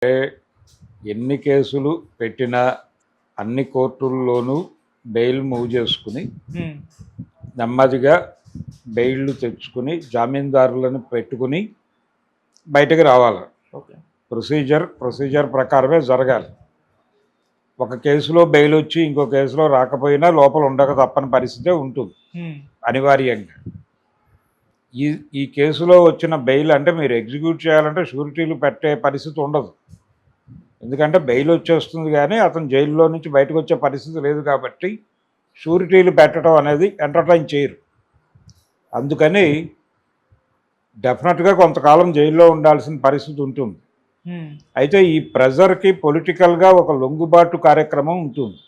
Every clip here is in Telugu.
ఎన్ని కేసులు పెట్టినా అన్ని కోర్టుల్లోనూ బెయిల్ మూవ్ చేసుకుని నెమ్మదిగా బెయిల్లు తెచ్చుకుని జామీందారులను పెట్టుకుని బయటకు రావాలి. ప్రొసీజర్ ప్రకారమే జరగాలి. ఒక కేసులో బెయిల్ వచ్చి ఇంకో కేసులో రాకపోయినా లోపల ఉండక తప్పని పరిస్థితే ఉంటుంది అనివార్యంగా. ఈ కేసులో వచ్చిన బెయిల్ అంటే మీరు ఎగ్జిక్యూట్ చేయాలంటే షూరిటీలు పెట్టే పరిస్థితి ఉండదు. ఎందుకంటే బెయిల్ వచ్చేస్తుంది కానీ అతను జైల్లో నుంచి బయటకు వచ్చే పరిస్థితి లేదు కాబట్టి షూరిటీలు పెట్టడం అనేది ఎంటర్టైన్ చేయరు. అందుకని డెఫినెట్గా కొంతకాలం జైల్లో ఉండాల్సిన పరిస్థితి ఉంటుంది. అయితే ఈ ప్రెజర్కి పొలిటికల్గా ఒక లొంగుబాటు కార్యక్రమం ఉంటుంది.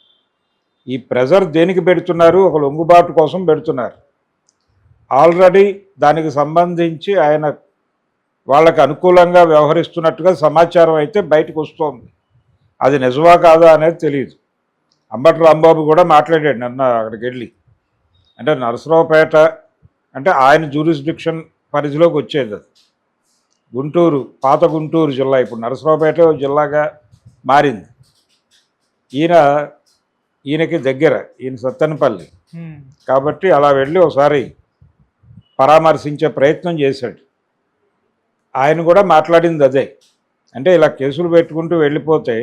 ఈ ప్రెజర్ దేనికి పెడుతున్నారు? ఒక లొంగుబాటు కోసం పెడుతున్నారు. ఆల్రెడీ దానికి సంబంధించి ఆయన వాళ్ళకి అనుకూలంగా వ్యవహరిస్తున్నట్టుగా సమాచారం అయితే బయటకు వస్తోంది. అది నిజమా కాదా అనేది తెలియదు. అంబటి రాంబాబు కూడా మాట్లాడాడు నిన్న అక్కడికి వెళ్ళి. అంటే నరసరావుపేట అంటే ఆయన జ్యూరిస్డిక్షన్ పరిధిలోకి వచ్చేది. అది గుంటూరు, పాత గుంటూరు జిల్లా ఇప్పుడు నరసరావుపేట జిల్లాగా మారింది. ఈయనకి దగ్గర, ఈయన సత్తెనపల్లి కాబట్టి అలా వెళ్ళి ఒకసారి పరామర్శించే ప్రయత్నం చేశాడు. ఆయన కూడా మాట్లాడింది అదే. అంటే ఇలా కేసులు పెట్టుకుంటూ వెళ్ళిపోతే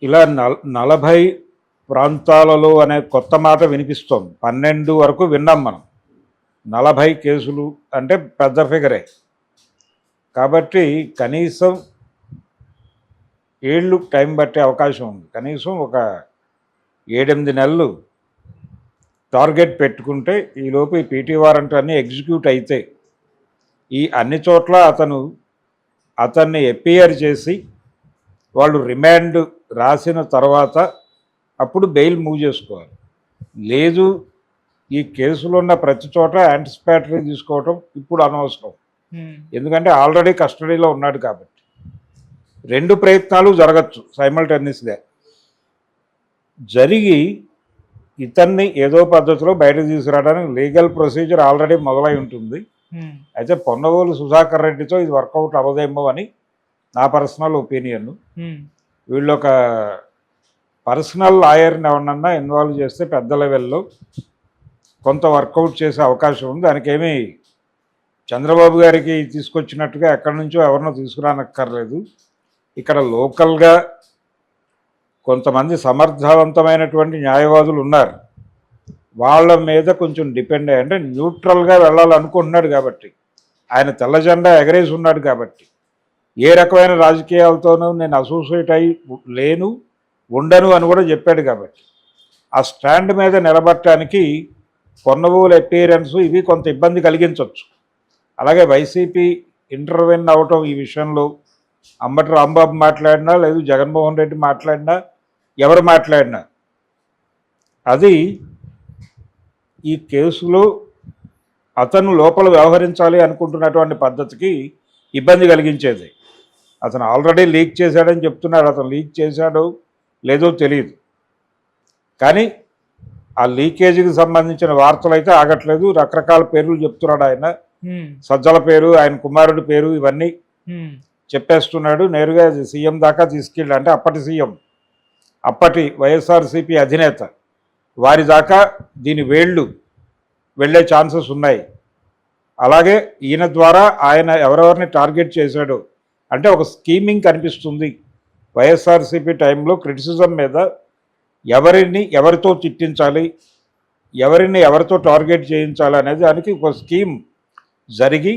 ఇలా 40 ప్రాంతాలలో అనే కొత్త మాట వినిపిస్తోంది. 12 వరకు విన్నాం మనం. 40 కేసులు అంటే పెద్ద ఫిగరే. కాబట్టి కనీసం ఏళ్ళు టైం పట్టే అవకాశం ఉంది. కనీసం ఒక 7-8 నెలలు టార్గెట్ పెట్టుకుంటే ఈలోపు ఈ పీటీ వారెంట్ అన్నీ ఎగ్జిక్యూట్ అయితే ఈ అన్ని చోట్ల అతన్ని ఎపియర్ చేసి వాళ్ళు రిమాండ్ రాసిన తర్వాత అప్పుడు బెయిల్ మూవ్ చేసుకోవాలి. లేదు ఈ కేసులో ఉన్న ప్రతి చోట యాంటిసిపేటరీ తీసుకోవటం ఇప్పుడు అనవసరం. ఎందుకంటే ఆల్రెడీ కస్టడీలో ఉన్నాడు కాబట్టి 2 ప్రయత్నాలు జరగచ్చు సైమల్టేనియస్గా. జరిగి ఇతన్ని ఏదో పద్ధతిలో బయటకు తీసుకురావడానికి లీగల్ ప్రొసీజర్ ఆల్రెడీ మొదలై ఉంటుంది. అయితే పొన్నవోలు సుధాకర్ రెడ్డితో ఇది వర్కౌట్ అవ్వదేమో అని నా పర్సనల్ ఒపీనియన్. వీళ్ళు ఒక పర్సనల్ లాయర్ని ఎవరన్నా ఇన్వాల్వ్ చేస్తే పెద్ద లెవెల్లో కొంత వర్కౌట్ చేసే అవకాశం ఉంది. దానికేమీ చంద్రబాబు గారికి తీసుకొచ్చినట్టుగా ఎక్కడి నుంచో ఎవరినో తీసుకురానక్కర్లేదు. ఇక్కడ లోకల్గా కొంతమంది సమర్థవంతమైనటువంటి న్యాయవాదులు ఉన్నారు. వాళ్ళ మీద కొంచెం డిపెండ్ అయ్యి, అంటే న్యూట్రల్గా వెళ్ళాలనుకుంటున్నాడు కాబట్టి, ఆయన తెల్ల జెండా ఎగరేసి ఉన్నాడు కాబట్టి, ఏ రకమైన రాజకీయాలతోనూ నేను అసోసియేట్ అయి లేను, ఉండను అని కూడా చెప్పాడు కాబట్టి ఆ స్టాండ్ మీద నిలబడటానికి పొన్నవోలు అపియరెన్స్ ఇవి కొంత ఇబ్బంది కలిగించవచ్చు. అలాగే వైసీపీ ఇంటర్వెన్ అవటం ఈ విషయంలో అంబటి రాంబాబు మాట్లాడినా, లేదు జగన్మోహన్ రెడ్డి మాట్లాడినా, ఎవరు మాట్లాడినా అది ఈ కేసులో అతను లోపల వ్యవహరించాలి అనుకుంటున్నటువంటి పద్ధతికి ఇబ్బంది కలిగించేది. అతను ఆల్రెడీ లీక్ చేశాడని చెప్తున్నాడు. అతను లీక్ చేశాడో లేదో తెలియదు, కానీ ఆ లీకేజీకి సంబంధించిన వార్తలు అయితే ఆగట్లేదు. రకరకాల పేర్లు చెప్తున్నాడు ఆయన. సజ్జల పేరు, ఆయన కుమారుడి పేరు, ఇవన్నీ చెప్పేస్తున్నాడు. నేరుగా సీఎం దాకా తీసుకెళ్ళి, అంటే అప్పటి సీఎం, అప్పటి వైఎస్ఆర్సీపీ అధినేత వారి దాకా దీని వేళ్ళు వెళ్ళే ఛాన్సెస్ ఉన్నాయి. అలాగే ఈయన ద్వారా ఆయన ఎవరెవరిని టార్గెట్ చేశాడో, అంటే ఒక స్కీమింగ్ కనిపిస్తుంది. వైఎస్ఆర్సీపీ టైంలో క్రిటిసిజం మీద ఎవరితో తిట్టించాలి, ఎవరితో టార్గెట్ చేయించాలి అనేది దానికి ఒక స్కీమ్ జరిగి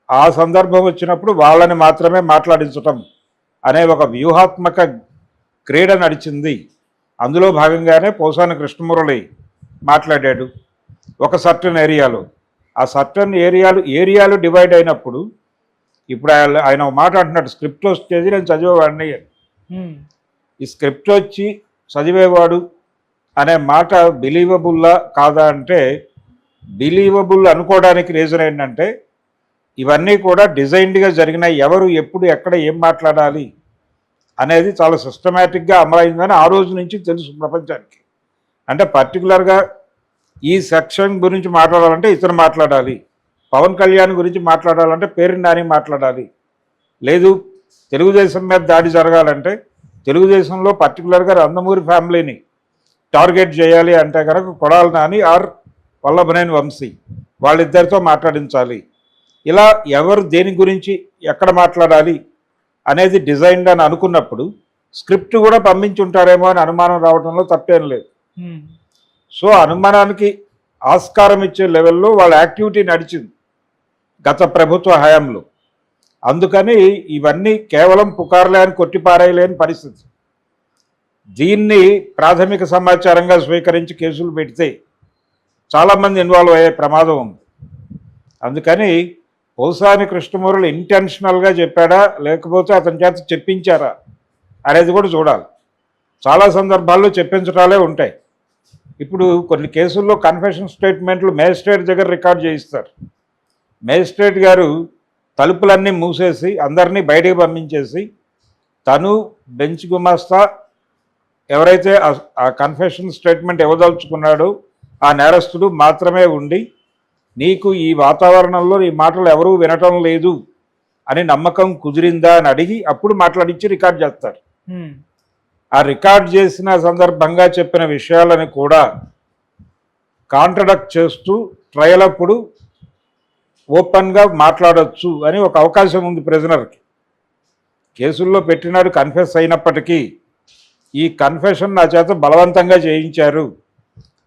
ఆ సందర్భం వచ్చినప్పుడు వాళ్ళని మాత్రమే మాట్లాడించటం అనే ఒక వ్యూహాత్మక క్రీడ నడిచింది. అందులో భాగంగానే పోసాని కృష్ణమురళి మాట్లాడాడు ఒక సర్టన్ ఏరియాలో. ఆ సర్టన్ ఏరియాలు డివైడ్ అయినప్పుడు ఇప్పుడు ఆయన మాట అంటున్నాడు, స్క్రిప్ట్ వచ్చేది నేను చదివేవాడిని. ఈ స్క్రిప్ట్ వచ్చి చదివేవాడు అనే మాట బిలీవబుల్లా కాదా అంటే, బిలీవబుల్ అనుకోవడానికి రీజన్ ఏంటంటే ఇవన్నీ కూడా డిజైన్డ్గా జరిగినాయి. ఎవరు ఎప్పుడు ఎక్కడ ఏం మాట్లాడాలి అనేది చాలా సిస్టమేటిక్గా అమలైందని ఆ రోజు నుంచి తెలుసు ప్రపంచానికి. అంటే పర్టికులర్గా ఈ సెక్షన్ గురించి మాట్లాడాలంటే ఇతను మాట్లాడాలి, పవన్ కళ్యాణ్ గురించి మాట్లాడాలంటే పేరు నాని మాట్లాడాలి, లేదు తెలుగుదేశం మీద దాడి జరగాలంటే తెలుగుదేశంలో పర్టికులర్గా నందమూరి ఫ్యామిలీని టార్గెట్ చేయాలి అంటే కనుక కొడాలి నాని ఆర్ వల్లభనేని వంశీ వాళ్ళిద్దరితో మాట్లాడించాలి. ఇలా ఎవరు దేని గురించి ఎక్కడ మాట్లాడాలి అనేది డిజైన్డ్ అని అనుకున్నప్పుడు స్క్రిప్ట్ కూడా పంపించుంటారేమో అని అనుమానం రావడంలో తప్పేం లేదు. సో అనుమానానికి ఆస్కారం ఇచ్చే లెవెల్లో వాళ్ళ యాక్టివిటీ నడిచింది గత ప్రభుత్వ హయాంలో. అందుకని ఇవన్నీ కేవలం పుకార్లే అని కొట్టిపారేయలేని పరిస్థితి. దీన్ని ప్రాథమిక సమాచారంగా స్వీకరించి కేసులు పెడితే చాలామంది ఇన్వాల్వ్ అయ్యే ప్రమాదం ఉంది. అందుకని పోసాని కృష్ణమూర్తి ఇంటెన్షనల్గా చెప్పాడా లేకపోతే అతని చేత చెప్పించారా అనేది కూడా చూడాలి. చాలా సందర్భాల్లో చెప్పించడాలే ఉంటాయి. ఇప్పుడు కొన్ని కేసుల్లో కన్ఫెషన్ స్టేట్మెంట్లు మేజిస్ట్రేట్ దగ్గర రికార్డ్ చేయిస్తారు. మేజిస్ట్రేట్ గారు తలుపులన్నీ మూసేసి అందరినీ బయటికి పంపించేసి తను బెంచ్ గుమాస్తా ఎవరైతే ఆ కన్ఫెషన్ స్టేట్మెంట్ ఇవ్వదలుచుకున్నాడో ఆ నేరస్తుడు మాత్రమే ఉండి నీకు ఈ వాతావరణంలో ఈ మాటలు ఎవరూ వినటం లేదు అని నమ్మకం కుదిరిందా అని అడిగి అప్పుడు మాట్లాడించి రికార్డ్ చేస్తారు. ఆ రికార్డ్ చేసిన సందర్భంగా చెప్పిన విషయాలను కూడా కాంట్రడక్ట్ చేస్తూ ట్రయల్ అప్పుడు ఓపెన్గా మాట్లాడవచ్చు అని ఒక అవకాశం ఉంది ప్రిజనర్కి. కేసుల్లో పెట్టినాడు కన్ఫెస్ అయినప్పటికీ ఈ కన్ఫెషన్ నా చేత బలవంతంగా చేయించారు,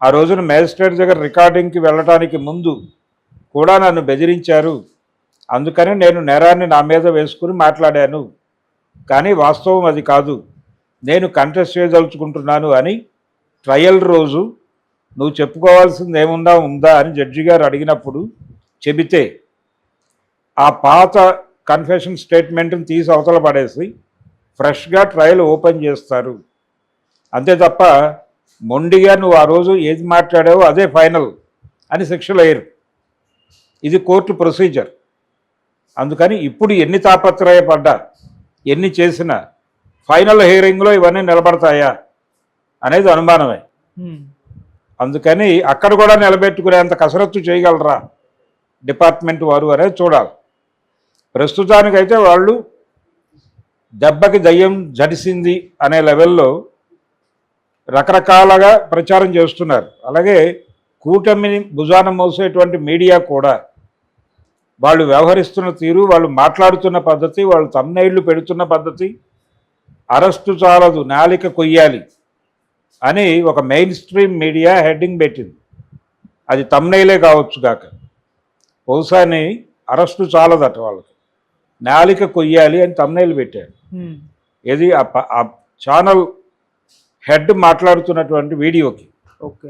ఆ రోజున మేజిస్ట్రేట్ దగ్గర రికార్డింగ్కి వెళ్ళటానికి ముందు కూడా నన్ను బెదిరించారు, అందుకని నేను నేరాన్ని నా మీద వేసుకుని మాట్లాడాను, కానీ వాస్తవం అది కాదు, నేను కంటెస్ట్ చేయదలుచుకుంటున్నాను అని ట్రయల్ రోజు నువ్వు చెప్పుకోవాల్సింది ఏముందా ఉందా అని జడ్జి గారు అడిగినప్పుడు చెబితే ఆ పాత కన్ఫెషన్ స్టేట్మెంట్ని తీసి అవతల పడేసి ఫ్రెష్గా ట్రయల్ ఓపెన్ చేస్తారు. అంతే తప్ప మొండిగా నువ్వు ఆ రోజు ఏది మాట్లాడావో అదే ఫైనల్ అని శిక్షలు వేయరు. ఇది కోర్టు ప్రొసీజర్. అందుకని ఇప్పుడు ఎన్ని తాపత్రయపడ్డా ఎన్ని చేసినా ఫైనల్ హియరింగ్లో ఇవన్నీ నిలబడతాయా అనేది అనుమానమే. అందుకని అక్కడ కూడా నిలబెట్టుకునేంత కసరత్తు చేయగలరా డిపార్ట్మెంట్ వారు అనేది చూడాలి. ప్రస్తుతానికైతే వాళ్ళు దెబ్బకి దయ్యం జడిసింది అనే లెవెల్లో రకరకాలుగా ప్రచారం చేస్తున్నారు. అలాగే కూటమిని భుజాన మోసేటువంటి మీడియా కూడా వాళ్ళు వ్యవహరిస్తున్న తీరు, వాళ్ళు మాట్లాడుతున్న పద్ధతి, వాళ్ళు తమ్నైళ్లు పెడుతున్న పద్ధతి, అరెస్టు చాలదు నాలిక కొయ్యాలి అని ఒక మెయిన్ స్ట్రీమ్ మీడియా హెడ్డింగ్ పెట్టింది. అది తమ్నైలే కావచ్చు కాక, బహుశాని అరెస్టు చాలదట వాళ్ళకి, నాలిక కొయ్యాలి అని తమ్నైల్ పెట్టాడు. ఏది ఆ ఛానల్ హెడ్ మాట్లాడుతున్నటువంటి వీడియోకి. ఓకే.